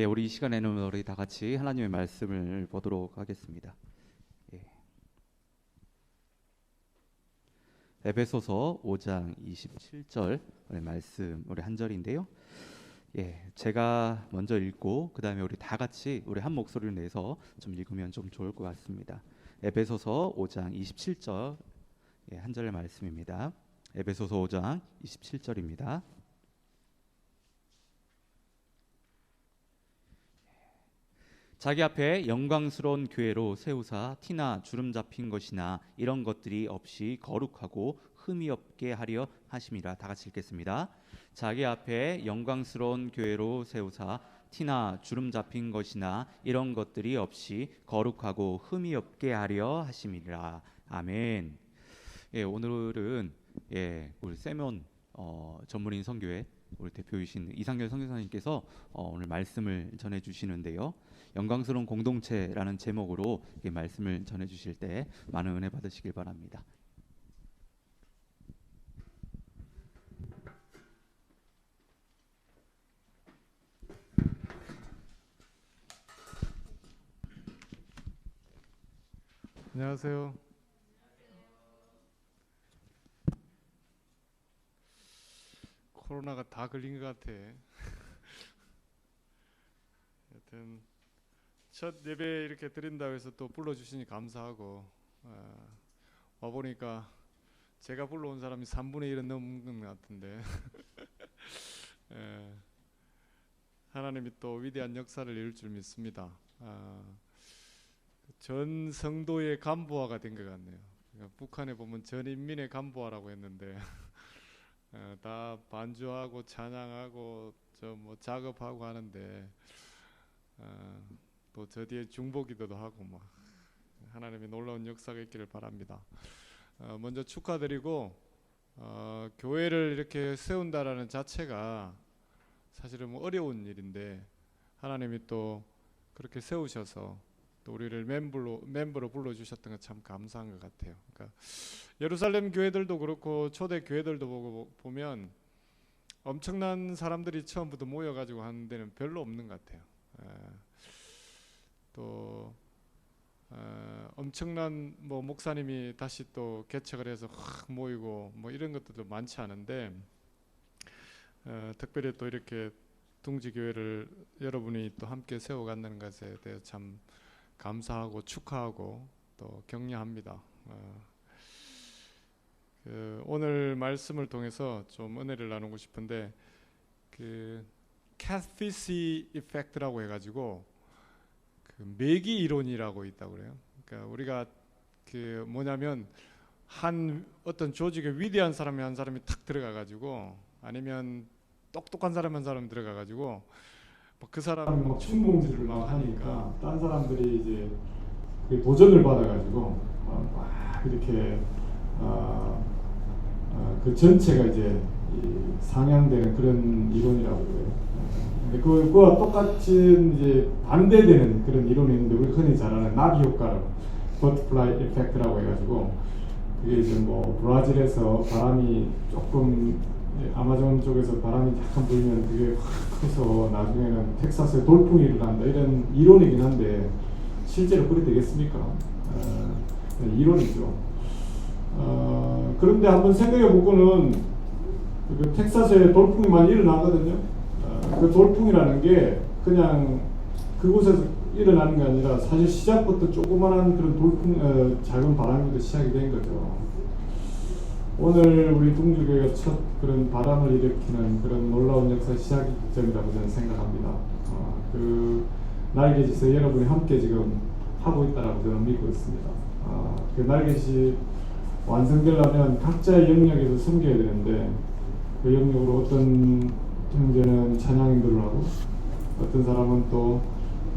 우리 이 시간에는 우리 다 같이 하나님의 말씀을 보도록 하겠습니다. 예. 에베소서 5장 27절 오늘 말씀 우리 한 절인데요. 제가 먼저 읽고 그 다음에 우리 다 같이 우리 한 목소리를 내서 좀 읽으면 좀 좋을 것 같습니다. 에베소서 5장 27절 한 절의 말씀입니다. 에베소서 5장 27절입니다. 자기 앞에 영광스러운 교회로 세우사 티나 주름 잡힌 것이나 이런 것들이 없이 거룩하고 흠이 없게 하려 하심이라. 다 같이 읽겠습니다. 자기 앞에 영광스러운 교회로 세우사 티나 주름 잡힌 것이나 이런 것들이 없이 거룩하고 흠이 없게 하려 하심이라. 아멘. 오늘은 우리 세몬 전문인 선교회 우리 대표이신 이상결 선교사님께서 오늘 말씀을 전해 주시는데요. 영광스러운 공동체라는 제목으로 말씀을 전해 주실 때 많은 은혜 받으시길 바랍니다. 안녕하세요. 코로나가 다 걸린 것 같아. 하여튼 첫 예배 이렇게 드린다고 해서 또 불러주시니 감사하고, 와보니까 제가 불러온 사람이 3분의 1은 넘은 것 같은데 하나님이 또 위대한 역사를 이룰 줄 믿습니다. 전 성도의 간부화가 된 것 같네요. 그러니까 북한에 보면 전 인민의 간부화라고 했는데 다 반주하고 찬양하고 뭐 작업하고 하는데 또 저 뒤에 중보기도도 하고 막 하나님의 놀라운 역사가 있기를 바랍니다. 먼저 축하드리고, 교회를 이렇게 세운다라는 자체가 사실은 뭐 어려운 일인데 하나님이 또 그렇게 세우셔서 또 우리를 멤버로 불러주셨던 것 참 감사한 것 같아요. 그러니까 예루살렘 교회들도 그렇고 초대 교회들도 보면 엄청난 사람들이 처음부터 모여가지고 하는 데는 별로 없는 것 같아요. 또 엄청난 뭐 목사님이 다시 또 개척을 해서 확 모이고 뭐 이런 것들도 많지 않은데, 특별히 또 이렇게 둥지교회를 여러분이 또 함께 세워간다는 것에 대해 참 감사하고 축하하고 또 격려합니다. 오늘 말씀을 통해서 좀 은혜를 나누고 싶은데, 그 캐티시 이펙트라고 해가지고 그 매기 이론이라고 있다고 그래요. 그러니까 우리가 그 뭐냐면 한 어떤 조직에 위대한 사람이 한 사람이 탁 들어가가지고, 아니면 똑똑한 사람 한 사람 들어가가지고 그 사람이 막 충동질을 막 하니까 딴 사람들이 이제 그 도전을 받아가지고 막 이렇게 그 전체가 이제 상향되는 그런 이론이라고 그래요. 근데 그거와 똑같이 이제 반대되는 그런 이론이 있는데, 우리 흔히 잘 아는 나비 효과라고, 버터플라이 이펙트라고 해가지고, 그게 이제 뭐 브라질에서 바람이 조금, 아마존 쪽에서 바람이 약간 불면 그게 확 커서 나중에는 텍사스에 돌풍이 일어난다, 이런 이론이긴 한데 실제로 그리 되겠습니까? 이론이죠. 그런데 한번 생각해 보고는 그 텍사스에 돌풍이 많이 일어나거든요. 그 돌풍이라는 게 그냥 그곳에서 일어나는 게 아니라 사실 시작부터 조그만한 그런 돌풍, 작은 바람부터 시작이 된 거죠. 오늘 우리 둥지교회가 첫 그런 바람을 일으키는 그런 놀라운 역사 시작점이라고 저는 생각합니다. 그 날개짓에 여러분이 함께 지금 하고 있다라고 저는 믿고 있습니다. 그 날개짓이 완성되려면 각자의 영역에서 섬겨야 되는데, 그 영역으로 어떤 형제는 찬양 인도를 하고, 어떤 사람은 또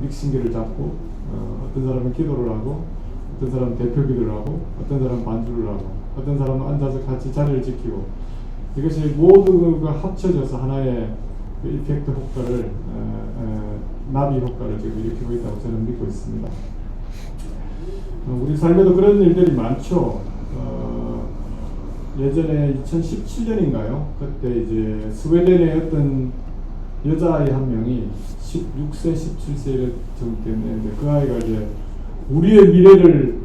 믹싱기를 잡고, 어떤 사람은 기도를 하고, 어떤 사람은 대표 기도를 하고, 어떤 사람은 반주를 하고, 어떤 사람은 앉아서 같이 자리를 지키고, 이것이 모두가 합쳐져서 하나의 그 이펙트 효과를, 나비 효과를 지금 일으키고 있다고 저는 믿고 있습니다. 우리 삶에도 그런 일들이 많죠. 예전에 2017년인가요? 그때 이제 스웨덴의 어떤 여자아이 한 명이 16세, 17세 정도 됐는데 그 아이가 이제 우리의 미래를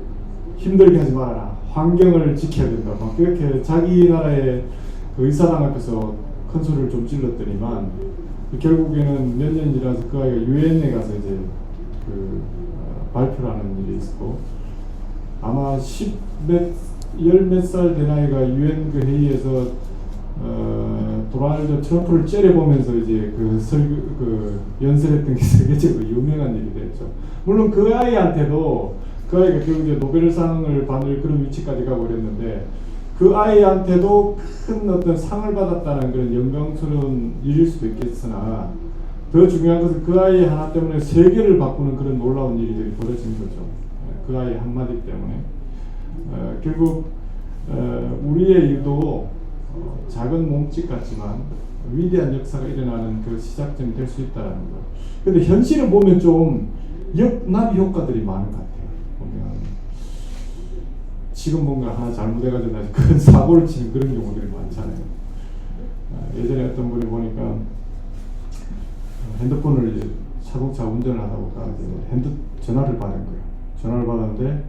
힘들게 하지 말아라. 환경을 지켜야 된다. 막 그렇게 자기 나라의 그 의사당 앞에서 큰 소리를 좀 질렀더니만 결국에는 몇 년 지나서 그 아이가 유엔에 가서 이제 발표를 하는 일이 있었고 아마 열 몇 살 된 아이가 유엔 그 회의에서 도널드 트럼프를 째려보면서 이제 그 연설했던 게 세계적으로 유명한 일이 됐죠. 물론 그 아이한테도 그 아이가 결국 이제 노벨상을 받을 그런 위치까지 가고 그랬는데 그 아이한테도 큰 어떤 상을 받았다는 그런 영광스러운 일일 수도 있겠으나 더 중요한 것은 그 아이 하나 때문에 세계를 바꾸는 그런 놀라운 일이 벌어진 거죠. 그 아이 한마디 때문에 결국 우리의 일도 작은 몸짓 같지만 위대한 역사가 일어나는 그 시작점이 될 수 있다는 거. 근데 현실을 보면 좀 역나비 효과들이 많은 것 같아요. 보면 지금 뭔가 하나 잘못해가지고 큰 사고를 치는 그런 경우들이 많잖아요. 예전에 어떤 분이 보니까 핸드폰을 이제 자동차 운전을 하다 보니까 전화를 받은 거예요. 전화를 받았는데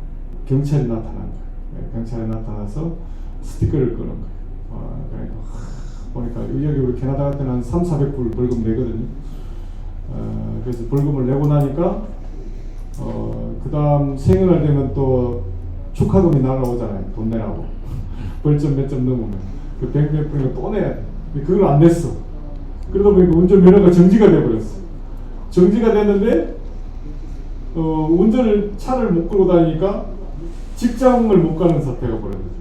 경찰이 나타난 거예요. 경찰이 나타나서 스티커를 끄는 거예요. 그러니까 보니까 여기 우리 캐나다 같은 한 300~400불 벌금 내거든요. 그래서 벌금을 내고 나니까 그 다음 생일날 되면 또 축하금이 날아오잖아요. 돈 내라고. 벌점 몇 점 넘으면 그 100몇 불을 또 내야 돼. 근데 그걸 안 냈어. 그러다 보니까 운전면허가 정지가 돼버렸어. 정지가 됐는데 차를 못 끌고 다니니까 직장을 못 가는 사태가 벌어졌어.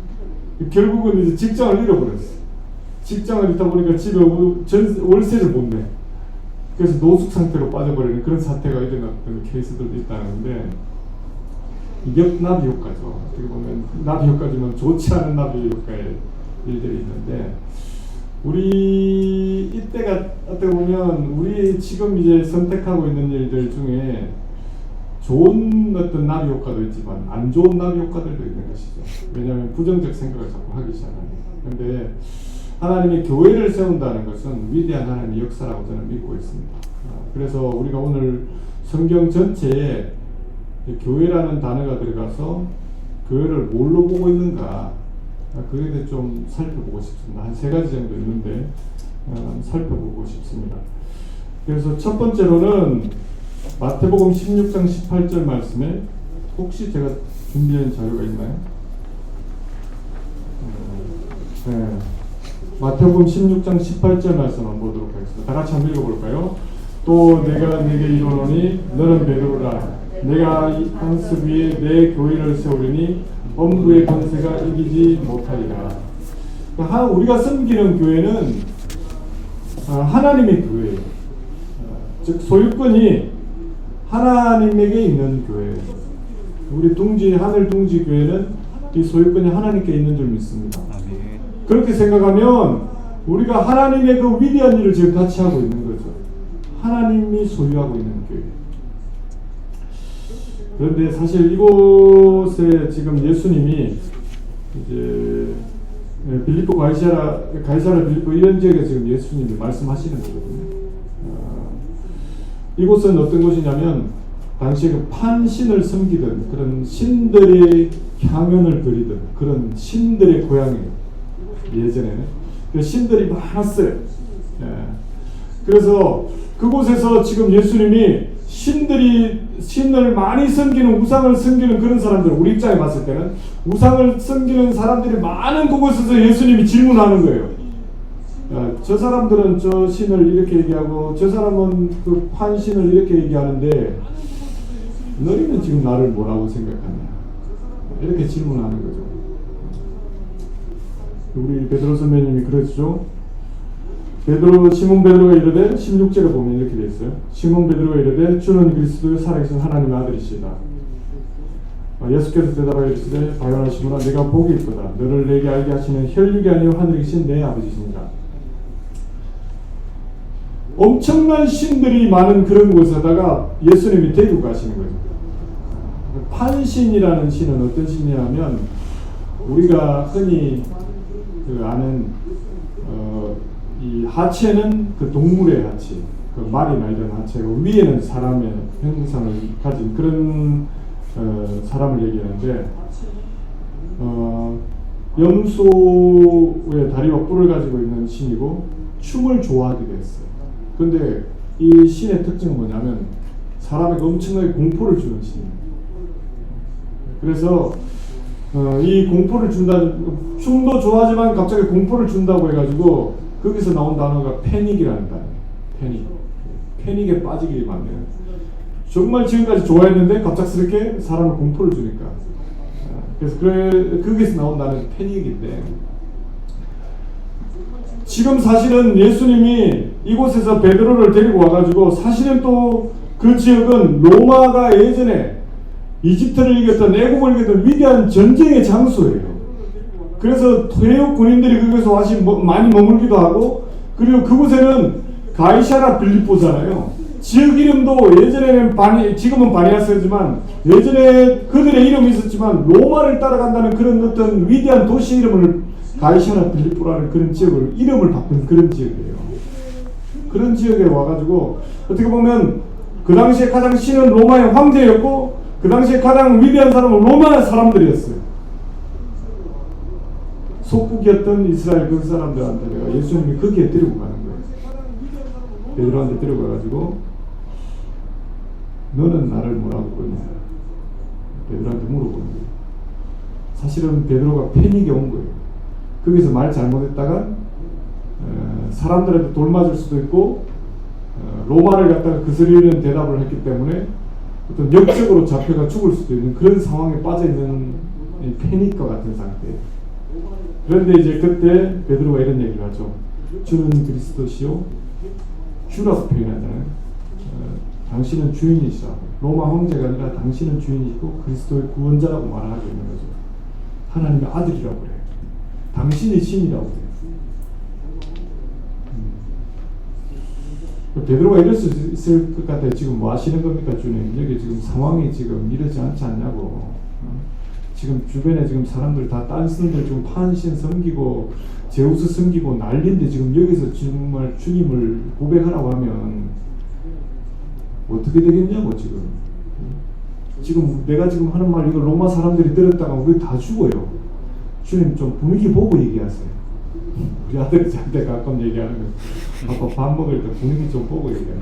결국은 이제 직장을 잃어버렸어. 직장을 잃다 보니까 집에 월세를 못 내. 그래서 노숙 상태로 빠져버리는 그런 사태가 일어났던 케이스들도 있다는데 역나비 효과죠. 어떻게 보면 나비 효과지만 좋지 않은 나비 효과의 일들이 있는데 우리 이때가 어떻게 보면 우리 지금 이제 선택하고 있는 일들 중에 좋은 어떤 나비 효과도 있지만 안 좋은 나비 효과들도 있는 것이죠. 왜냐하면 부정적 생각을 자꾸 하기 시작합니다. 그런데 하나님의 교회를 세운다는 것은 위대한 하나님의 역사라고 저는 믿고 있습니다. 그래서 우리가 오늘 성경 전체에 교회라는 단어가 들어가서 교회를 뭘로 보고 있는가 그에 대해 좀 살펴보고 싶습니다. 한 3가지 정도 있는데 살펴보고 싶습니다. 그래서 첫 번째로는 마태복음 16장 18절 말씀에 혹시 제가 준비한 자료가 있나요? 네. 마태복음 16장 18절 말씀 한번 보도록 하겠습니다. 다 같이 한번 읽어볼까요? 또 내가 네게 이르노니 너는 베드로라. 내가 이 한석 위에 내 교회를 세우리니 엄부의 권세가 이기지 못하리라. 그러니까 우리가 섬기는 교회는 하나님의 교회예요. 즉 소유권이 하나님에게 있는 교회. 우리 하늘 둥지 교회는 이 소유권이 하나님께 있는 줄 믿습니다. 그렇게 생각하면 우리가 하나님의 그 위대한 일을 지금 같이 하고 있는 거죠. 하나님이 소유하고 있는 교회. 그런데 사실 이곳에 지금 예수님이 이제 빌립보 가이사랴 빌립보 이런 지역에 지금 예수님이 말씀하시는 거거든요. 이곳은 어떤 곳이냐면 당시에 그 판신을 섬기던 그런 신들의 향연을 드리던 그런 신들의 고향이에요. 예전에는 그 신들이 많았어요. 그래서 그곳에서 지금 예수님이 신을 많이 섬기는 우상을 섬기는 그런 사람들 우리 입장에 봤을 때는 우상을 섬기는 사람들이 많은 그곳에서 예수님이 질문하는 거예요. 저 사람들은 저 신을 이렇게 얘기하고 저 사람은 그 판신을 이렇게 얘기하는데 너희는 지금 나를 뭐라고 생각하냐 이렇게 질문하는 거죠. 우리 베드로 선배님이 그러죠. 시몬 베드로가 이르되 16절에 보면 이렇게 되어 있어요. 시몬 베드로가 이르되 주는 그리스도의 살아계신 하나님의 아들이시다. 예수께서 대답하여 이르시되 바요나 시몬아 내가 복이 있도다. 너를 내게 알게 하시는 혈육이 아니요 하늘에 계신 내 아버지시니라. 엄청난 신들이 많은 그런 곳에다가 예수님이 데리고 가시는 거죠. 판신이라는 신은 어떤 신이냐면 우리가 흔히 아는 이 하체는 그 동물의 하체, 그 말이 날던 하체고 위에는 사람의 형상을 가진 그런 사람을 얘기하는데 염소의 다리와 뿔을 가지고 있는 신이고 춤을 좋아하기도 했어요. 그런데 이 신의 특징은 뭐냐면 사람에게 엄청나게 공포를 주는 신이에요. 그래서 이 공포를 준다, 춤도 좋아하지만 갑자기 공포를 준다고 해가지고 거기서 나온 단어가 패닉이라는 단어예요. 패닉에 빠지기 만드는. 정말 지금까지 좋아했는데 갑작스럽게 사람을 공포를 주니까. 그래서 거기서 나온 단어는 패닉인데, 지금 사실은 예수님이 이곳에서 베드로를 데리고 와가지고 사실은 또 그 지역은 로마가 예전에 이집트를 이겼던, 애국을 이겼던 위대한 전쟁의 장소예요. 그래서 퇴역 군인들이 거기서 많이 머물기도 하고, 그리고 그곳에는 가이사라 빌립보잖아요. 지역 이름도 예전에는 지금은 바니아스지만 예전에 그들의 이름이 있었지만 로마를 따라간다는 그런 어떤 위대한 도시 이름을 가이사라 빌립보라는 그런 지역을 이름을 바꾼 그런 지역이에요. 그런 지역에 와가지고 어떻게 보면 그 당시에 가장 신은 로마의 황제였고 그 당시에 가장 위대한 사람은 로마 사람들이었어요. 속국이었던 이스라엘 그 사람들한테 예수님이 거기에 데리고 가는 거예요. 베드로한테 데리고 가가지고 너는 나를 뭐라고 부르냐? 베드로한테 물어보는 거예요. 사실은 베드로가 패닉에 온 거예요. 거기서 말 잘못했다가 사람들한테 돌 맞을 수도 있고 로마를 갖다가 거스르는 대답을 했기 때문에 어떤 역적으로 잡혀가 죽을 수도 있는 그런 상황에 빠져있는 패닉과 같은 상태예요. 그런데 이제 그때 베드로가 이런 얘기를 하죠. 주는 그리스도시요, 주라고 표현하잖아요. 당신은 주인이시라고. 로마 황제가 아니라 당신은 주인이시고 그리스도의 구원자라고 말하고 있는 거죠. 하나님의 아들이라고 그래요. 당신이 신이라고 그래요. 베드로가 이럴 수 있을 것 같아요. 지금 뭐 하시는 겁니까, 주님? 여기 지금 상황이 지금 이러지 않지 않냐고. 지금 주변에 지금 사람들 다 딴 신들 지금 판신 섬기고 제우스 섬기고 난리인데 지금 여기서 정말 주님을 고백하라고 하면 어떻게 되겠냐고 지금. 지금 내가 지금 하는 말 이거 로마 사람들이 들었다가 우리 다 죽어요. 주님 좀 분위기 보고 얘기하세요. 우리 아들이 저한테 가끔 얘기하는 거. 아빠 밥 먹을 때 분위기 좀 보고 얘기해.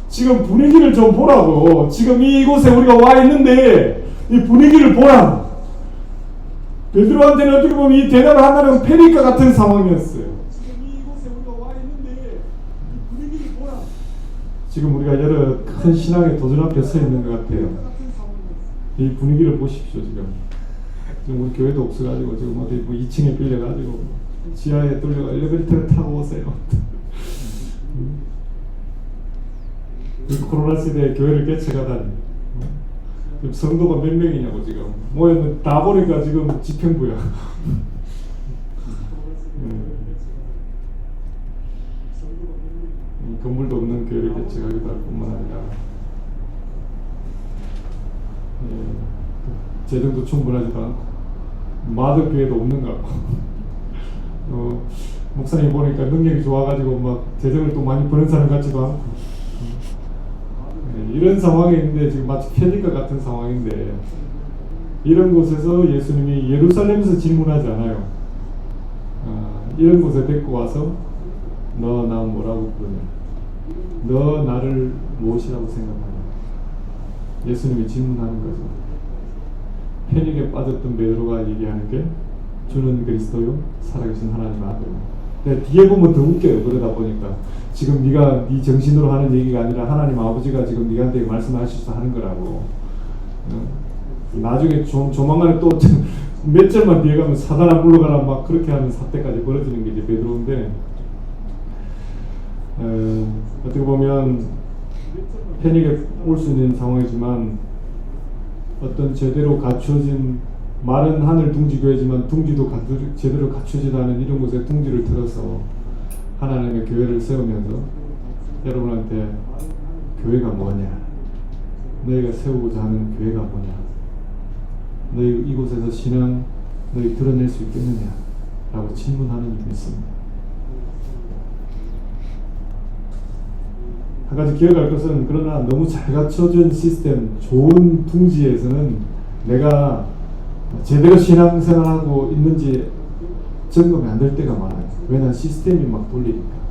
지금 분위기를 좀 보라고. 지금 이곳에 우리가 와 있는데 이 분위기를 보라. 베드로한테는 어떻게 보면 이 대답을 한다는 패닉과 같은 상황이었어요. 지금 이곳에 우리가 와 있는데 이 분위기를 보라. 지금 우리가 여러 큰 신앙의 도전 앞에 서 있는 것 같아요. 이 분위기를 보십시오. 지금 우리 교회도 없어가지고 지금 어디 뭐 2층에 빌려가지고 지하에 뚫려가 엘리베이터를 타고 오세요. 코로나 시대에 교회를 개척하다니. 지금 성도가 몇 명이냐고 지금 모였는데 다 보니까 지금 집행부야. 건물도 없는 교회를 개척하기도 할 뿐만 아니라 재정도 충분하지도 않고 마더 교회도 없는 것 같고 목사님 보니까 능력이 좋아가지고 막 재정을 또 많이 버는 사람 같지도 않고 이런 상황에 있는데 지금 마치 패닉과 같은 상황인데 이런 곳에서 예수님이 예루살렘에서 질문하지 않아요. 이런 곳에 데리고 와서 너 나 뭐라고 부르냐? 너 나를 무엇이라고 생각하냐? 예수님이 질문하는 거죠. 패닉에 빠졌던 베드로가 얘기하는 게 주는 그리스도요 살아계신 하나님 아들. 근데 뒤에 보면 더 웃겨요. 그러다 보니까 지금 네가 네 정신으로 하는 얘기가 아니라 하나님 아버지가 지금 네한테 말씀하셔서 하는 거라고. 나중에 조만간에 또 몇 절만 뒤에 가면 사단아 물러가라 막 그렇게 하는 사태까지 벌어지는 게 이제 베드로인데 어떻게 보면 패닉에 올 수 있는 상황이지만 어떤 제대로 갖춰진 말은 하늘 둥지교회지만 둥지도 제대로 갖추지도 않은 이런 곳에 둥지를 틀어서 하나님의 교회를 세우면서 여러분한테 교회가 뭐냐, 너희가 세우고자 하는 교회가 뭐냐, 너희 이곳에서 신앙 너희 드러낼 수 있겠느냐, 라고 질문하는 일이 있습니다. 한 가지 기억할 것은, 그러나 너무 잘 갖춰진 시스템, 좋은 둥지에서는 내가 제대로 신앙생활하고 있는지 점검이 안 될 때가 많아요. 왜냐하면 시스템이 막 돌리니까.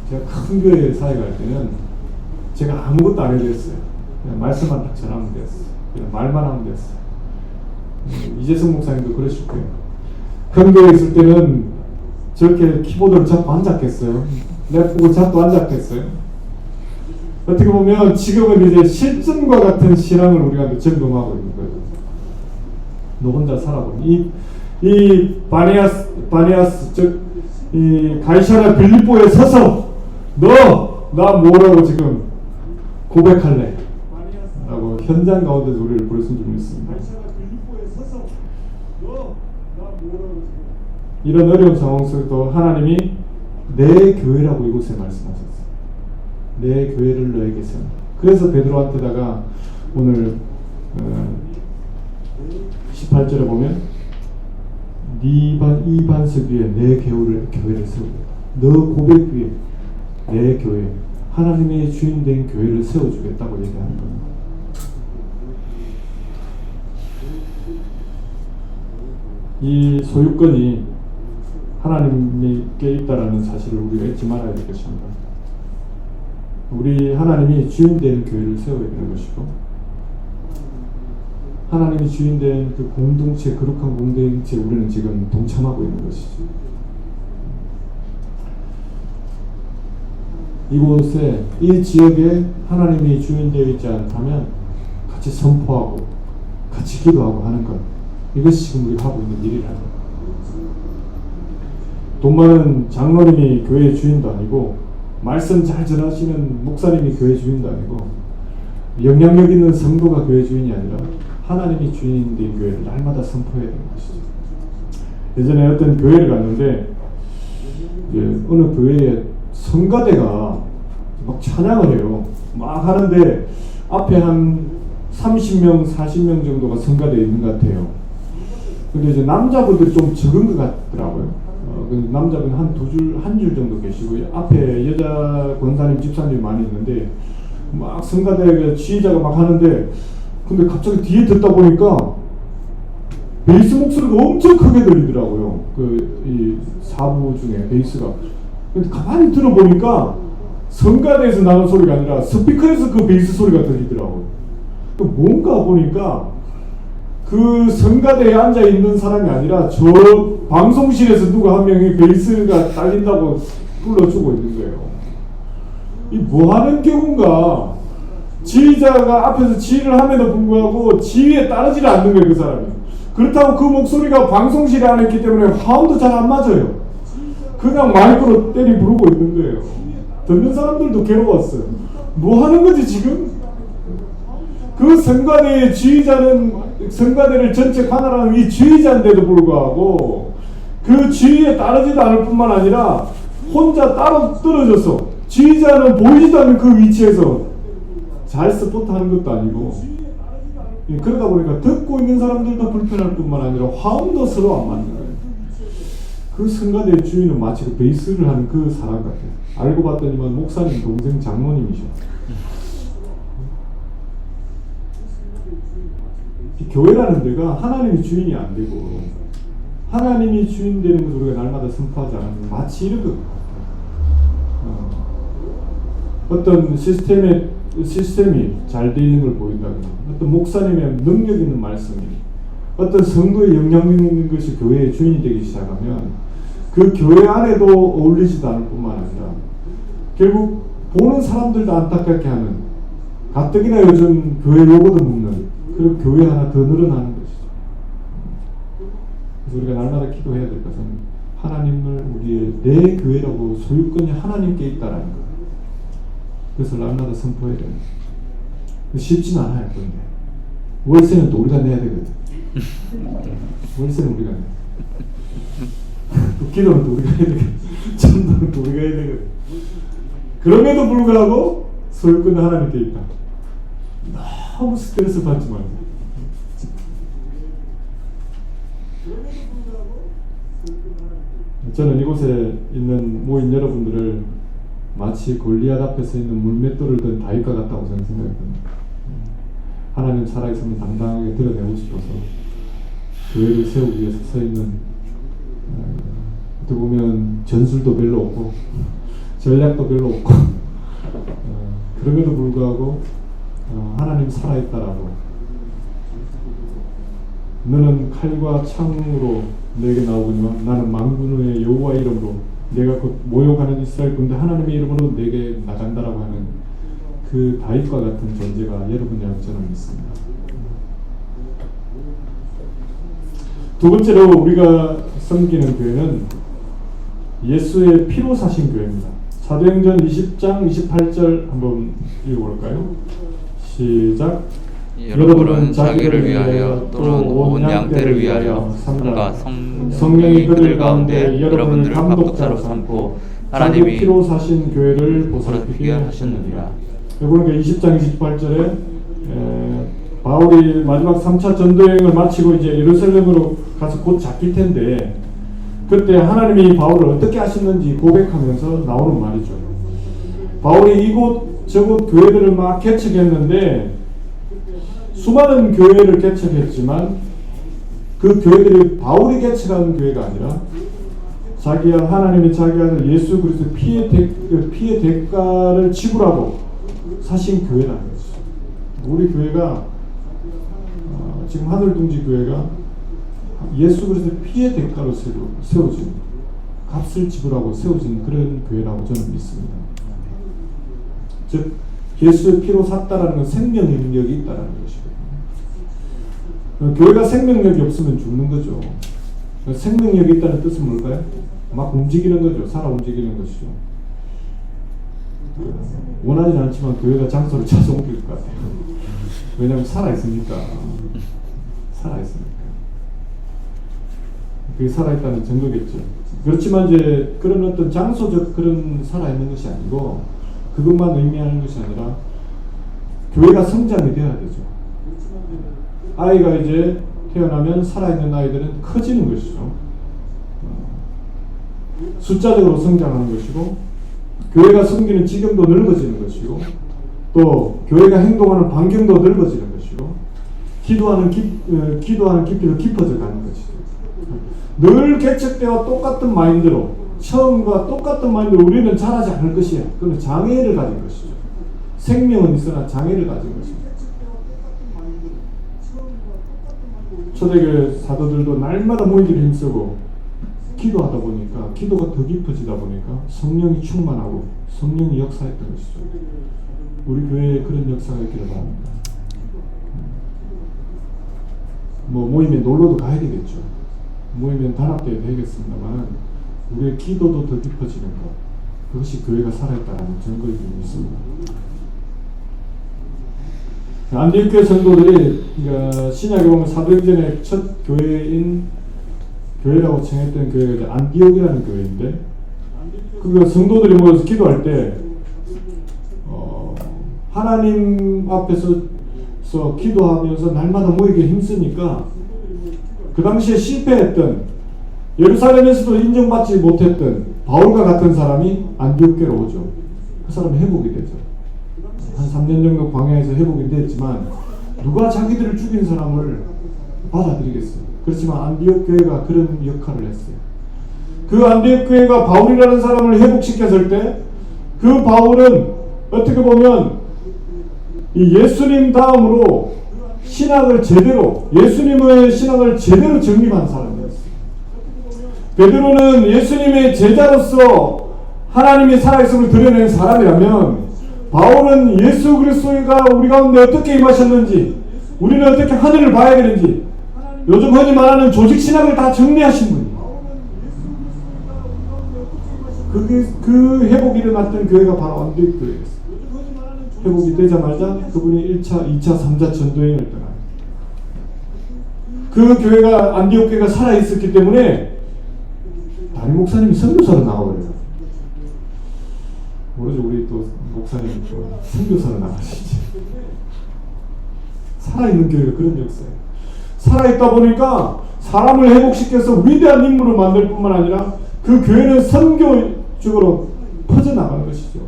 제가 큰 교회 사회 갈 때는 제가 아무것도 안 해도 됐어요. 그냥 말씀만 딱 전하면 됐어요. 그냥 말만 하면 됐어요. 이재성 목사님도 그러실 거예요. 큰 교회에 있을 때는 저렇게 키보드를 잡고 앉았겠어요. 랩북을 잡고 앉았겠어요. 어떻게 보면 지금은 이제 실증과 같은 신앙을 우리가 점검하고 있는 거예요. 너 혼자 살아보니 이 바니아스 즉 이 가이사랴 빌립보에 서서 너 나 뭐라고 지금 고백할래? 라고 현장 가운데서 우리를 부르신 줄 믿습니다. 이런 어려운 상황 속에도 하나님이 내 교회라고 이곳에 말씀하셨어요. 내 교회를 너에게 세운다. 그래서 베드로한테다가 오늘 18절에 보면 이 반석 위에 내 교회를 세우겠다. 너 고백 위에 내 교회, 하나님의 주인 된 교회를 세워주겠다고 얘기하는 겁니다. 이 소유권이 하나님께 있다라는 사실을 우리가 잊지 말아야 될 것입니다. 우리 하나님이 주인 된 교회를 세워야 되는 것이고, 하나님이 주인 된 그 공동체, 거룩한 공동체 우리는 지금 동참하고 있는 것이죠. 이곳에, 이 지역에 하나님이 주인 되어 있지 않다면 같이 선포하고 같이 기도하고 하는 것, 이것이 지금 우리가 하고 있는 일이라는 것. 돈 많은 장로님이 교회의 주인도 아니고, 말씀 잘 전하시는 목사님이 교회 주인도 아니고, 영향력 있는 성도가 교회 주인이 아니라 하나님이 주인인 교회를 날마다 선포해야 되는 것이죠. 예전에 어떤 교회를 갔는데, 어느 교회에 성가대가 막 찬양을 해요. 막 하는데 앞에 한 30명, 40명 정도가 성가대에 있는 것 같아요. 근데 이제 남자분들이 좀 적은 것 같더라고요. 남자분 한 줄 정도 계시고, 앞에 여자 권사님, 집사님 많이 있는데, 막 성가대 지휘자가 막 하는데, 근데 갑자기 뒤에 듣다 보니까 베이스 목소리가 엄청 크게 들리더라고요. 이 사부 중에 베이스가. 근데 가만히 들어보니까 성가대에서 나는 소리가 아니라 스피커에서 그 베이스 소리가 들리더라고요. 뭔가 보니까 그 성가대에 앉아 있는 사람이 아니라 저 방송실에서 누가 한 명이 베이스가 딸린다고 불러주고 있는 거예요. 이 뭐 하는 경우인가? 지휘자가 앞에서 지휘를 함에도 불구하고 지휘에 따르지 않는 거예요, 그 사람이. 그렇다고 그 목소리가 방송실에 안 했기 때문에 화음도 잘 안 맞아요. 그냥 마이크로 때리 부르고 있는 거예요. 듣는 사람들도 괴로웠어요. 뭐 하는 거지 지금? 그 성가대의 지휘자는 성가대를 전체 관할하는 이 지휘자인데도 불구하고 그 지휘에 따르지도 않을 뿐만 아니라 혼자 따로 떨어져서 지휘자는 보이지도 않는 그 위치에서 잘 서포트하는 것도 아니고, 그러다 보니까 듣고 있는 사람들도 불편할 뿐만 아니라 화음도 서로 안 맞는 거예요. 그 성가대의 주인은 마치 그 베이스를 하는 그 사람 같아요. 알고 봤더니만 목사님 동생 장로님이셔. 교회라는 데가 하나님이 주인이 안 되고 하나님이 주인 되는 것을 우리가 날마다 선포하지 않으면 마치 이런 것 같아요. 어떤 시스템이 잘 되어 있는 걸 보인다거나, 어떤 목사님의 능력 있는 말씀이, 어떤 성도의 영향력 있는 것이 교회의 주인이 되기 시작하면 그 교회 안에도 어울리지도 않을 뿐만 아니라 결국 보는 사람들도 안타깝게 하는, 가뜩이나 요즘 교회 로고도 묶는 그런 교회 하나 더 늘어나는 것이죠. 그래서 우리가 날마다 기도해야 될 것은 하나님을 우리의 내 교회라고 소유권이 하나님께 있다라는 것. 그래서 날마다 선포해야 돼요. 쉽진 않아요. 그런데 월세는 또 우리가 내야 되거든. 월세는 우리가 내. 또 기도는 또 우리가 해야 되거든. 전도는 또 우리가 해야 되거든. 그럼에도 불구하고 소유권은 하나님께 있다. 너무 스트레스 받지 말고. 그럼에도 불구하고 저는 이곳에 있는 모인 여러분들을 마치 골리앗 앞에 서 있는 물맷돌을 든 다윗과 같다고 저는 생각합니다. 하나님 살아있으면 당당하게 드러내고 싶어서 교회를 세우기 위해서 서 있는, 어떻게 보면 전술도 별로 없고 전략도 별로 없고 그럼에도 불구하고 하나님 살아있다라고, 너는 칼과 창으로 내게 나오거니와 나는 만군의 여호와의 이름으로 내가 곧 모욕하는 이스라엘 군대 하나님의 이름으로 내게 나간다라고 하는 그 다윗과 같은 존재가 여러분이라고 저는 믿습니다. 두 번째로 우리가 섬기는 교회는 예수의 피로 사신 교회입니다. 사도행전 20장 28절 한번 읽어볼까요? 시작. 여러분은 자기를 위하여 또는 온 양떼를 위하여 삼가 성령이 그들 가운데 여러분을 감독자로 삼고 하나님이 피로 사신 교회를 보살피게 하셨느니라. 그러니까 20장 28절에 바울이 마지막 3차 전도여행을 마치고 이제 예루살렘으로 가서 곧 잡힐 텐데, 그때 하나님이 바울을 어떻게 하셨는지 고백하면서 나오는 말이죠. 바울이 이곳 저곳 교회들을 막 개척했는데, 수많은 교회를 개척했지만 그 교회들이 바울이 개척한 교회가 아니라 하나님이 자기 아들 예수 그리스도 피의 대가를 지불하고 사신 교회라는 것이죠. 우리 교회가 지금 하늘둥지 교회가 예수 그리스도 피의 대가로 세워진, 값을 지불하고 세워진 그런 교회라고 저는 믿습니다. 즉 예수의 피로 샀다라는 건 생명 능력이 있다라는 것이거든요. 교회가 생명력이 없으면 죽는 거죠. 생명력이 있다는 뜻은 뭘까요? 막 움직이는 거죠. 살아 움직이는 것이죠. 원하진 않지만 교회가 장소를 찾아 옮길 것 같아요. 왜냐하면 살아있으니까. 그게 살아있다는 증거겠죠. 그렇지만 이제 그런 어떤 장소적 그런 살아있는 것이 아니고, 그것만 의미하는 것이 아니라 교회가 성장이 되어야 되죠. 아이가 이제 태어나면 살아있는 아이들은 커지는 것이죠. 숫자적으로 성장하는 것이고, 교회가 섬기는 지경도 넓어지는 것이고, 또 교회가 행동하는 반경도 넓어지는 것이고, 기도하는 깊이도 깊어져 가는 것이죠. 늘 개척되어 똑같은 마인드로, 처음과 똑같은 마인드로 우리는 잘하지 않을 것이야. 그건 장애를 가진 것이죠. 생명은 있으나 장애를 가진 것입니다. 초대교회 사도들도 날마다 모이기를 힘쓰고 기도하다 보니까, 기도가 더 깊어지다 보니까 성령이 충만하고 성령이 역사했던 것이죠. 우리 교회에 그런 역사가 있기를 바랍니다. 모임에 놀러도 가야 되겠죠. 모이면 단합대회 되겠습니다만 우리의 기도도 더 깊어지는 것, 그것이 교회가 살아있다는 증거일 수 있습니다. 안디옥 성도들이 신약에 보면 사도행전의 첫 교회라고稱했던 교회가 이제 안디옥이라는 교회인데, 그 성도들이 모여서 기도할 때 하나님 앞에서 기도하면서 날마다 모이기 힘쓰니까 그 당시에 실패했던, 예루살렘에서도 인정받지 못했던 바울과 같은 사람이 안디옥교로 오죠. 그 사람이 회복이 되죠. 한 3년 정도 광야에서 회복이 됐지만 누가 자기들을 죽인 사람을 받아들이겠어요. 그렇지만 안디옥 교회가 그런 역할을 했어요. 그 안디옥 교회가 바울이라는 사람을 회복시켰을 때, 그 바울은 어떻게 보면 이 예수님 다음으로 예수님의 신학을 제대로 정립한 사람이었어요. 베드로는 예수님의 제자로서 하나님이 살아있음을 드러낸 사람이라면, 바울은 예수 그리스도가 우리 가운데 어떻게 임하셨는지, 우리는 어떻게 하늘을 봐야 되는지, 요즘 흔히 말하는 조직신학을 다 정리하신 분이에요. 그 회복이 일어났던 교회가 바로 안디옥 교회였어요. 회복이 되자마자 그분이 1차, 2차, 3차 전도행을 떠나요. 그 교회가, 안디옥 교회가 살아있었기 때문에 담임 목사님이 선교사로 나와버려요. 모르죠, 우리 또 목사님이 또 선교사로 나가시지. 살아있는 교회가 그런 역사예요. 살아있다 보니까 사람을 회복시켜서 위대한 인물을 만들 뿐만 아니라 그 교회는 선교 쪽으로 퍼져나가는 것이죠.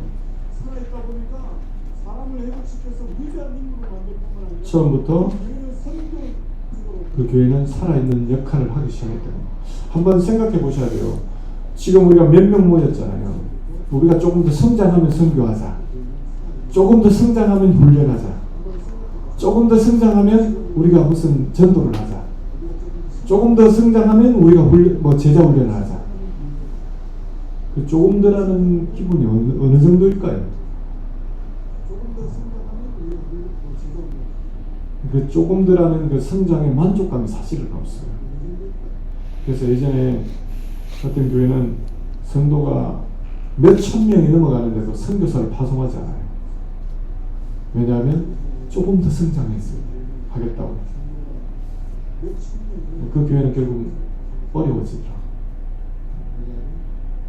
살아있다 보니까 사람을 회복시켜서 위대한 인물로 만들 뿐만 아니라 처음부터 그 교회는 살아있는 역할을 하기 시작했다. 한번 생각해 보셔야 돼요. 지금 우리가 몇 명 모였잖아요. 우리가 조금 더 성장하면 선교하자. 조금 더 성장하면 훈련하자. 조금 더 성장하면 우리가 무슨 전도를 하자. 조금 더 성장하면 우리가 제자 훈련을 하자. 그 조금 더라는 기분이 어느 정도일까요? 그 조금 더라는 그 성장의 만족감이 사실은 없어요. 그래서 예전에 어떤 교회는 성도가 몇 천 명이 넘어가는데도 선교사를 파송하지 않아요. 왜냐하면 조금 더 성장했어요. 하겠다고. 그 교회는 결국 어려워지더라.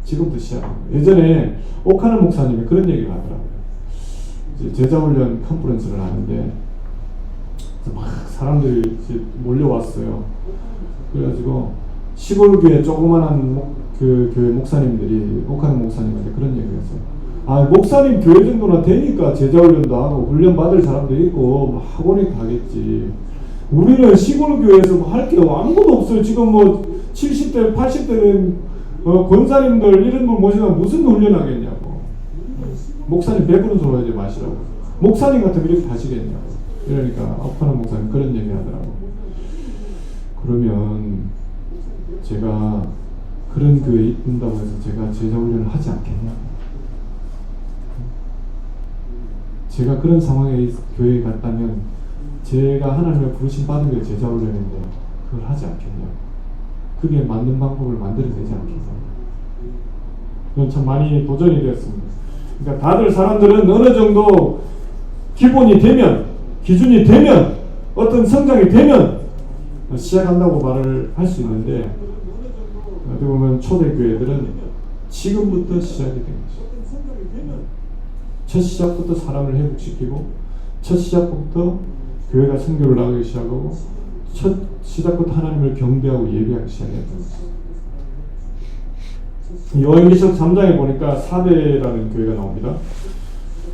지금도 시작합니다. 예전에 오카노 목사님이 그런 얘기를 하더라고요. 이제 제자훈련 컨퍼런스를 하는데 막 사람들이 이제 몰려왔어요. 그래가지고 시골 교회 조그만한 그 교회 목사님들이 오카노 목사님한테 그런 얘기를 했어요. 아, 목사님 교회 정도나 되니까 제자훈련도 하고 훈련 받을 사람도 있고 뭐 학원에 가겠지. 우리는 시골 교회에서 뭐 할 게 아무것도 없어요. 지금 뭐 70대, 80대는 권사님들 이런 분 모시면 무슨 훈련하겠냐고. 목사님 배부른 소리 하지 마시라고. 목사님 같으면 이렇게 하시겠냐고. 이러니까 오카노 목사님 그런 얘기 하더라고. 그러면 제가 그런 교회에 있다고 해서 제가 제자훈련을 하지 않겠냐? 제가 그런 상황에 교회에 갔다면 제가 하나님의 부르심 받은 게 제자훈련인데 그걸 하지 않겠냐? 그게 맞는 방법을 만들어내지 않겠냐? 이건 참 많이 도전이 되었습니다. 그러니까 다들 사람들은 어느 정도 기본이 되면, 기준이 되면, 어떤 성장이 되면 시작한다고 말을 할 수 있는데, 어떻게 보면 초대교회들은 지금부터 시작이 된 것이죠. 첫 시작부터 사람을 회복시키고, 첫 시작부터 교회가 선교를 나가기 시작하고, 첫 시작부터 하나님을 경배하고 예배하기 시작했던 것이죠. 요한계시록 3장에 보니까 사대라는 교회가 나옵니다.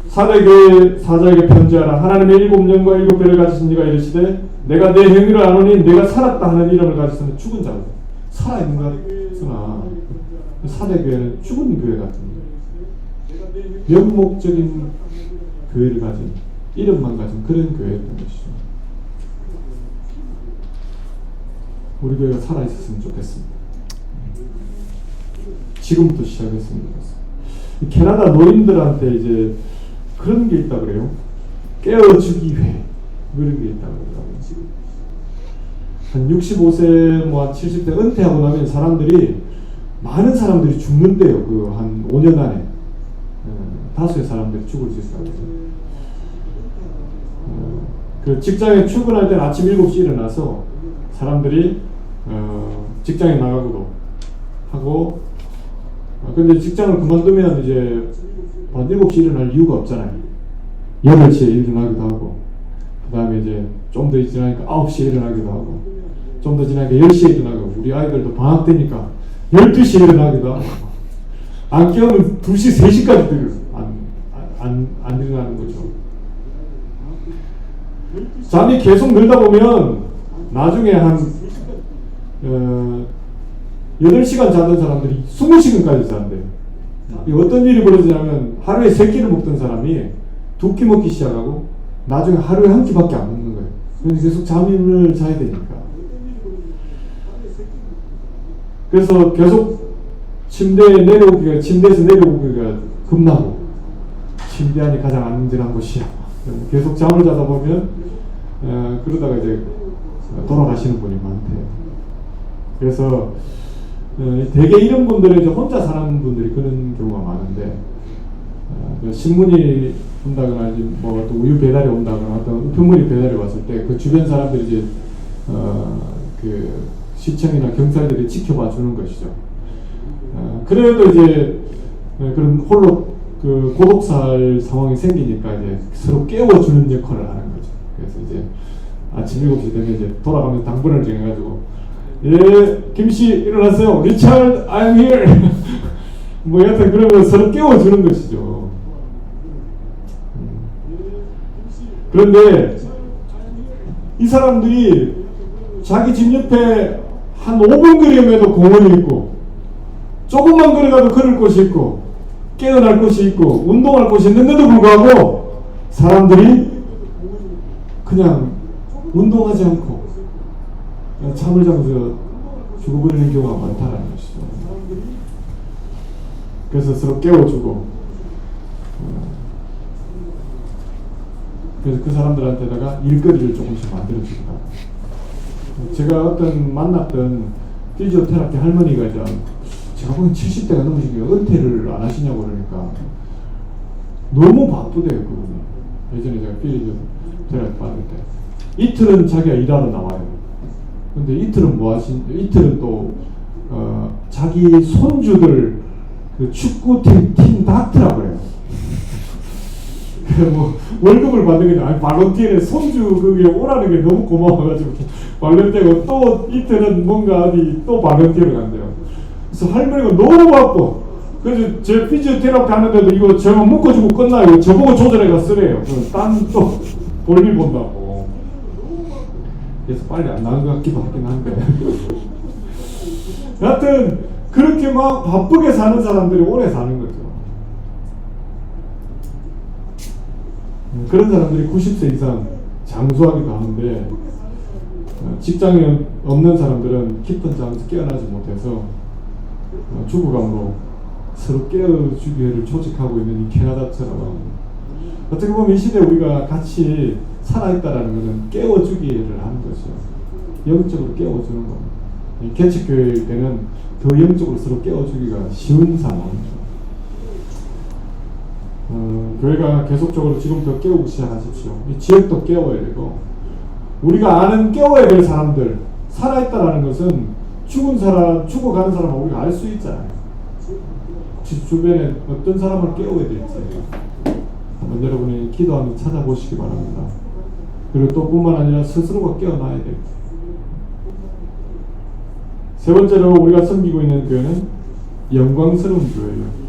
사대 교회 사자에게 편지하라. 하나님의 일곱 영과 일곱 배를 가지신 이가 이르시되 내가 내 행위를 아노니 내가 살았다 하는 이름을 가지시는 죽은 자로 살아있는 것으나 사대 교회는 죽은 교회 같습니다. 명목적인 교회를 가진 이름만 가진 그런 교회였던 것이죠. 우리 교회가 살아있었으면 좋겠습니다. 지금부터 시작했으면 좋겠습니다. 캐나다 노인들한테 이제 그런 게 있다 그래요. 깨워주기 회 그런 게 있다 그러더라고요. 한 65세 뭐 70대 은퇴하고 나면 사람들이 많은 사람들이 죽는데요. 그 한 5년 안에 다수의 사람들이 죽을 수 있다고 해요. 그 직장에 출근할 때는 아침 7시 일어나서 사람들이 직장에 나가기도 하고, 근데 직장을 그만두면 이제 한 7시 일어날 이유가 없잖아요. 8시에 일어나기도 하고, 그 다음에 이제 좀 더 지나니까 9시에 일어나기도 하고, 좀 더 지나니까 10시에 일어나고, 우리 아이들도 방학 때니까 12시에 일어나기도 하고, 안 깨우면 2시, 3시까지 안 일어나는 거죠. 잠이 계속 늘다 보면 나중에 한 8시간 자던 사람들이 20시간까지 잔대요. 어떤 일이 벌어지냐면 하루에 3끼를 먹던 사람이 2끼 먹기 시작하고 나중에 하루에 1끼밖에 안 먹는 거예요. 그래서 계속 잠을 자야 되니까. 그래서 계속 침대에서 내려오기가 겁나고, 침대 안이 가장 안전한 곳이야. 계속 잠을 자다 보면 그러다가 이제 돌아가시는 분이 많대요. 그래서 대개 이런 분들은 이제 혼자 사는 분들이 그런 경우가 많은데, 신문이 온다거나 뭐 또 우유 배달이 온다거나 어떤 우편물이 배달이 왔을 때 그 주변 사람들이 이제 그 시청이나 경찰들이 지켜봐 주는 것이죠. 그래도 이제 그런 홀로 그 고독살 상황이 생기니까 이제 서로 깨워주는 역할을 하는 거죠. 그래서 이제 아침 7시 되면 이제 돌아가면서 당번을 정해가지고 예, 김씨 일어나세요. 리차드, I'm here. 뭐 여하튼 그러면 서로 깨워주는 것이죠. 그런데 이 사람들이 자기 집 옆에 한 5분 거리에도 공원이 있고 조금만 걸어가도 걸을 곳이 있고 깨어날 곳이 있고 운동할 곳이 있는데도 불구하고 사람들이 그냥 운동하지 않고 그냥 잠을 자면서 죽어버리는 경우가 많다는 것이죠. 그래서 서로 깨워주고 그래서 그 사람들한테다가 일거리를 조금씩 만들어줍니다. 제가 어떤 만났던 피지오테라피 할머니가 이제 제가 보기엔 70대가 넘으시기에 은퇴를 안 하시냐고 그러니까 너무 바쁘대요 그분이. 예전에 제가 피지오테라피 받을 때 이틀은 자기가 일하러 나와요. 근데 이틀은 뭐 이틀은 또 자기 손주들 그 축구팀 닥터라고 해요. 뭐 월급을 받는 게 아니 발렌티에 손주 그게 오라는 게 너무 고마워가지고 발렌티고 또 이틀은 뭔가 어디 또 발렌티를 간대요. 그래서 할머니가 너무 바빠. 그래서 제 피지오테라피 하는데도 이거 저거 묶어주고 끝나요. 저보고 조절해가 쓰래요. 딴 또 볼일 본다고. 그래서 빨리 안 나온 것 같기도 하긴 한데. 여하튼 그렇게 막 바쁘게 사는 사람들이 오래 사는 거죠. 그런 사람들이 90세 이상 장수하기도 하는데 직장에 없는 사람들은 깊은 잠에서 깨어나지 못해서 죽어감으로 서로 깨워주기를 조직하고 있는 이 캐나다처럼 어떻게 보면 이 시대에 우리가 같이 살아있다라는 것은 깨워주기를 하는 것이죠. 영적으로 깨워주는 겁니다. 개척교회 때는 더 영적으로 서로 깨워주기가 쉬운 상황이죠. 교회가 계속적으로 지금부터 깨우기 시작하십시오. 이 지역도 깨워야 되고 우리가 아는 깨워야 될 사람들 살아있다라는 것은 죽어가는 사람을 우리가 알 수 있잖아요. 혹시 주변에 어떤 사람을 깨워야 될지 한번 여러분이 기도하며 찾아보시기 바랍니다. 그리고 또 뿐만 아니라 스스로가 깨어나야 됩니다. 세 번째로 우리가 섬기고 있는 교회는 영광스러운 교회예요.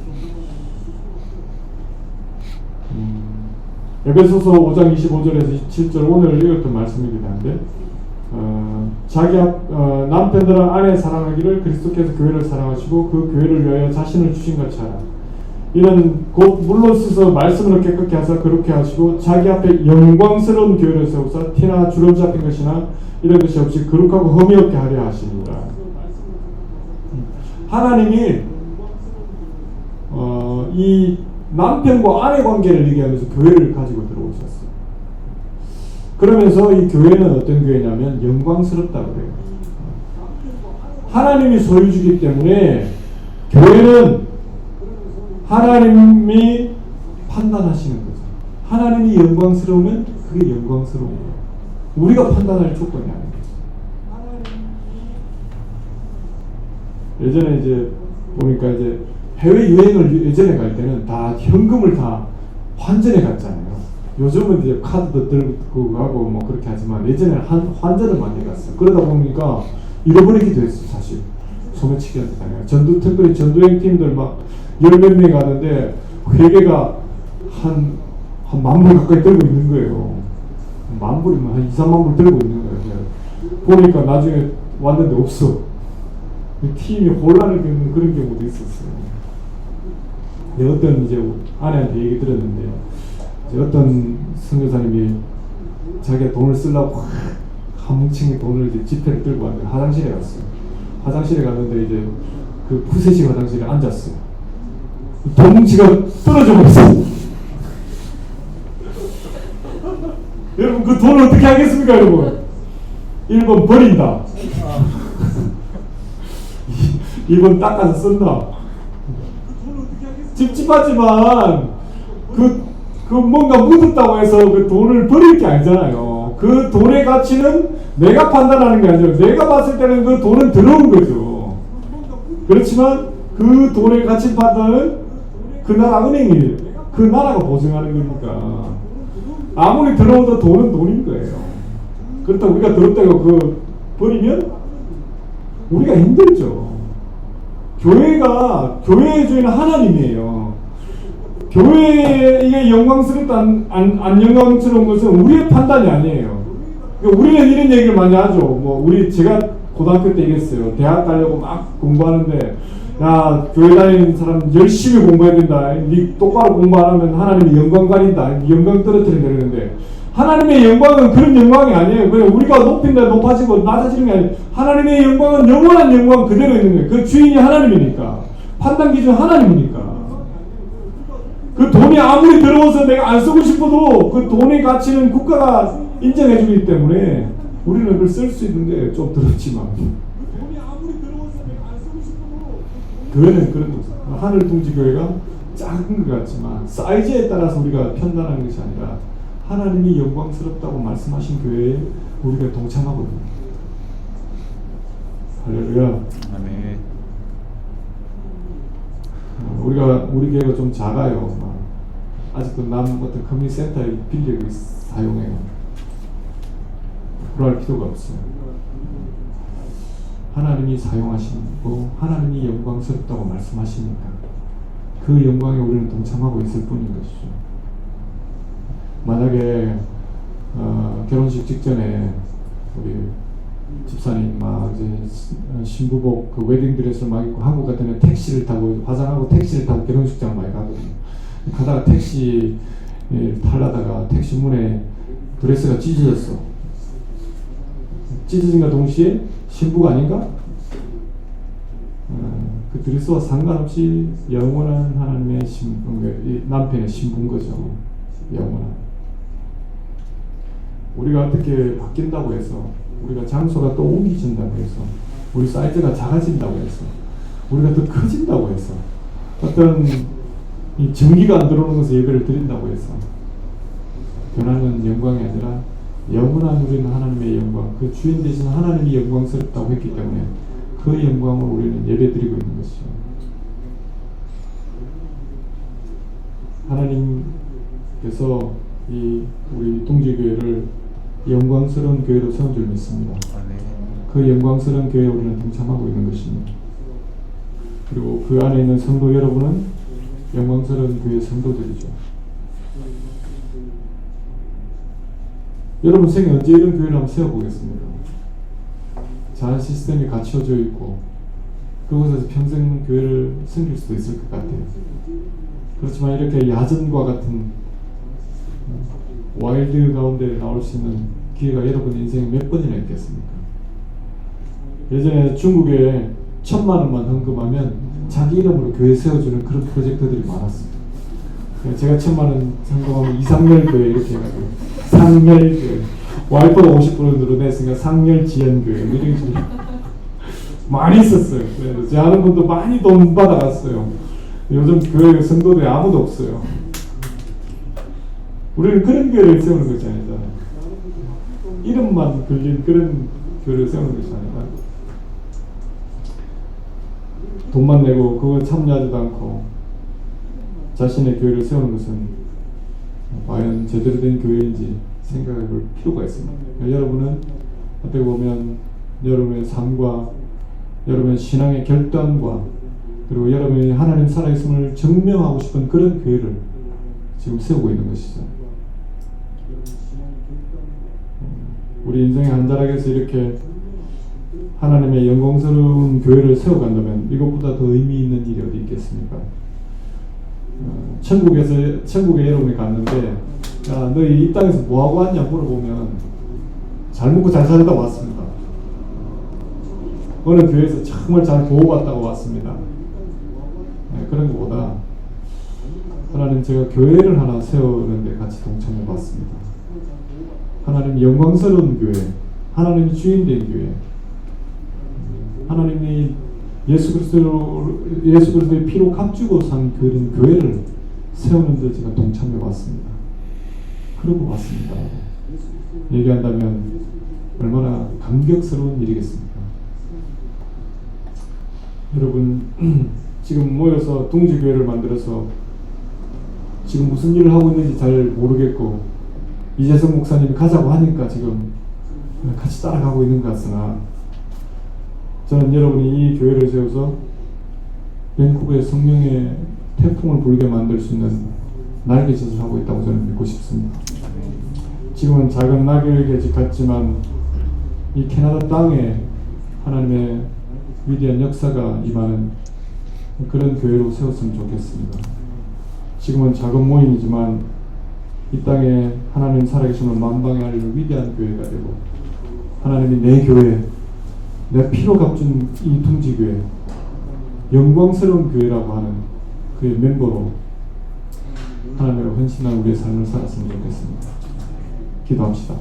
에베소서 5장 25절에서 27절 오늘 읽었던 말씀이긴 한데 남편들은 아내 사랑하기를 그리스도께서 교회를 사랑하시고 그 교회를 위하여 자신을 주신 같이 하라. 이는 곧 물로 쓰서 말씀으로 깨끗게 하사 그렇게 하시고 자기 앞에 영광스러운 교회를 세우사 티나 주름 잡힌 것이나 이런 것이 없이 거룩하고 흠이 없게 하려 하십니다. 하나님이 이 남편과 아내 관계를 얘기하면서 교회를 가지고 들어오셨어요. 그러면서 이 교회는 어떤 교회냐면 영광스럽다고 그래요. 하나님이 소유주기 때문에 교회는 하나님이 판단하시는 거죠. 하나님이 영광스러우면 그게 영광스러운 거예요. 우리가 판단할 조건이 아닌 거죠. 예전에 이제 보니까 이제 해외 여행을 예전에 갈 때는 다 현금을 다 환전해 갔잖아요. 요즘은 이제 카드도 들고 가고 뭐 그렇게 하지만 예전에는 환전을 많이 갔어요. 그러다 보니까 잃어버리기도 했어요. 사실 소매치기 하잖아요. 특별히 전도행 팀들 막 10몇 명 가는데 회계가 한 10,000불 가까이 들고 있는 거예요. 10,000불이면 한 2-3만 불 들고 있는 거예요. 보니까 나중에 왔는데 없어. 팀이 혼란을 겪는 그런 경우도 있었어요. 어떤 이제 아내한테 얘기 들었는데 이제 어떤 선교사님이 자기가 돈을 쓰려고 한 뭉칭의 돈을 이제 지폐를 들고 왔는데 화장실에 갔어요. 화장실에 갔는데 이제 그 푸세식 화장실에 앉았어요. 돈 뭉치가 떨어져 버렸어요. 여러분 그 돈을 어떻게 하겠습니까, 여러분? 1번 버린다. 2번 닦아서 쓴다. 찝찝하지만 그 뭔가 묻었다고 해서 그 돈을 버릴 게 아니잖아요. 그 돈의 가치는 내가 판단하는 게 아니라 내가 봤을 때는 그 돈은 들어온 거죠. 그렇지만 그 돈의 가치 판단은 그 나라 은행이 그 나라가 보증하는 거니까 아무리 들어오도 돈은 돈인 거예요. 그렇다고 우리가 들었다고 그 버리면 우리가 힘들죠. 교회의 주인은 하나님이에요. 교회에 이게 영광스럽다 안 영광스러운 것은 우리의 판단이 아니에요. 그러니까 우리는 이런 얘기를 많이 하죠. 제가 고등학교 때 얘기했어요. 대학 가려고 막 공부하는데, 야, 교회 다니는 사람 열심히 공부해야 된다. 니 똑바로 공부 안 하면 하나님이 영광 가린다. 영광 떨어뜨린다. 그러는데, 하나님의 영광은 그런 영광이 아니에요. 그냥 우리가 높인다, 높아지고 낮아지는 게 아니에요. 하나님의 영광은 영원한 영광 그대로 있는 거예요. 그 주인이 하나님이니까. 판단 기준 하나님이니까. 그 돈이 아무리 들어와서 내가 안 쓰고 싶어도 그 돈의 가치는 국가가 인정해 주기 때문에 우리는 그걸 쓸 수 있는데 좀 들었지만 교회는 그런 하늘둥지교회가 작은 것 같지만 사이즈에 따라서 우리가 편단하는 것이 아니라 하나님이 영광스럽다고 말씀하신 교회에 우리가 동참하거든요. 할렐루야. 아멘. 우리 교회가 좀 작아요. 아직도 남 어떤 커뮤니티 센터에 빌리고 사용해요. 그럴 필요가 없어요. 하나님이 사용하시고 하나님이 영광스럽다고 말씀하시니까 그 영광에 우리는 동참하고 있을 뿐인 것이죠. 만약에 결혼식 직전에 우리 집사님 막 이제 신부복 그 웨딩드레스를 막 입고 한국 같으면 택시를 타고 화장하고 택시를 타고 결혼식장 많이 가거든요. 가다가 택시 타려다가 택시 문에 드레스가 찢어졌어. 찢어진과 동시에 신부가 아닌가? 그 드레스와 상관없이 영원한 하나님의 남편의 신부인 거죠. 영원한. 우리가 어떻게 바뀐다고 해서 우리가 장소가 또 옮겨진다고 해서 우리 사이즈가 작아진다고 해서 우리가 더 커진다고 해서 어떤 이 전기가 안 들어오는 것에 예배를 드린다고 해서 변하는 영광이 아니라 영원한 우리는 하나님의 영광, 그 주인 되신 하나님이 영광스럽다고 했기 때문에 그 영광을 우리는 예배 드리고 있는 것이죠. 하나님께서 이 우리 동지교회를 영광스러운 교회로 세운 줄 믿습니다. 그 영광스러운 교회에 우리는 동참하고 있는 것입니다. 그리고 그 안에 있는 성도 여러분은 영광스러운 교회 성도들이죠. 여러분 생에 언제 이런 교회를 한번 세워보겠습니까? 잘 시스템이 갖춰져 있고 그곳에서 평생 교회를 섬길 수도 있을 것 같아요. 그렇지만 이렇게 야전과 같은 와일드 가운데 나올 수 있는 기회가 여러분 인생에 몇 번이나 있겠습니까? 예전에 중국에 1,000만 원만 헌금하면 자기 이름으로 교회 세워주는 그런 프로젝트들이 많았습니다. 제가 1,000만 원 헌금하면 이상열교회 이렇게 해가지고 상열교회, 와이프가 50% 늘어냈으니까 상열지연교회 이런 식으로 많이 있었어요. 그래서 제 아는 분도 많이 돈 받아갔어요. 요즘 교회 성도들이 아무도 없어요. 우리는 그런 교회를 세우는 것이 아니다. 이름만 걸린 그런 교회를 세우는 것이 아니라 돈만 내고 그걸 참여하지도 않고 자신의 교회를 세우는 것은 과연 제대로 된 교회인지 생각해 볼 필요가 있습니다. 여러분은 어떻게 보면 여러분의 삶과 여러분의 신앙의 결단과 그리고 여러분이 하나님 살아있음을 증명하고 싶은 그런 교회를 지금 세우고 있는 것이죠. 우리 인생의 한 자락에서 이렇게 하나님의 영광스러운 교회를 세워간다면 이것보다 더 의미 있는 일이 어디 있겠습니까? 천국에 여러분이 갔는데 야, 너희 이 땅에서 뭐하고 왔냐 물어보면 잘 먹고 잘 살다 왔습니다. 어느 교회에서 정말 잘 보호받다가 왔습니다. 그런 것보다 하나님 제가 교회를 하나 세우는데 같이 동참해 봤습니다. 하나님 영광스러운 교회, 하나님이 주인된 교회, 하나님이 예수 그리스도의 피로 값주고 산 그런 교회를 세우는 데 제가 동참해 왔습니다. 그러고 왔습니다. 얘기한다면 얼마나 감격스러운 일이겠습니까? 여러분 지금 모여서 둥지교회를 만들어서 지금 무슨 일을 하고 있는지 잘 모르겠고 이재성 목사님이 가자고 하니까 지금 같이 따라가고 있는 것 같으나 저는 여러분이 이 교회를 세워서 밴쿠버의 성령의 태풍을 불게 만들 수 있는 날개짓을 하고 있다고 저는 믿고 싶습니다. 지금은 작은 날개짓 같지만 이 캐나다 땅에 하나님의 위대한 역사가 임하는 그런 교회로 세웠으면 좋겠습니다. 지금은 작은 모임이지만 이 땅에 하나님 살아계시는 만방에 알리는 위대한 교회가 되고 하나님이 내 교회, 내 피로 값준 이 둥지교회, 영광스러운 교회라고 하는 그의 멤버로 하나님을 헌신한 우리의 삶을 살았으면 좋겠습니다. 기도합시다.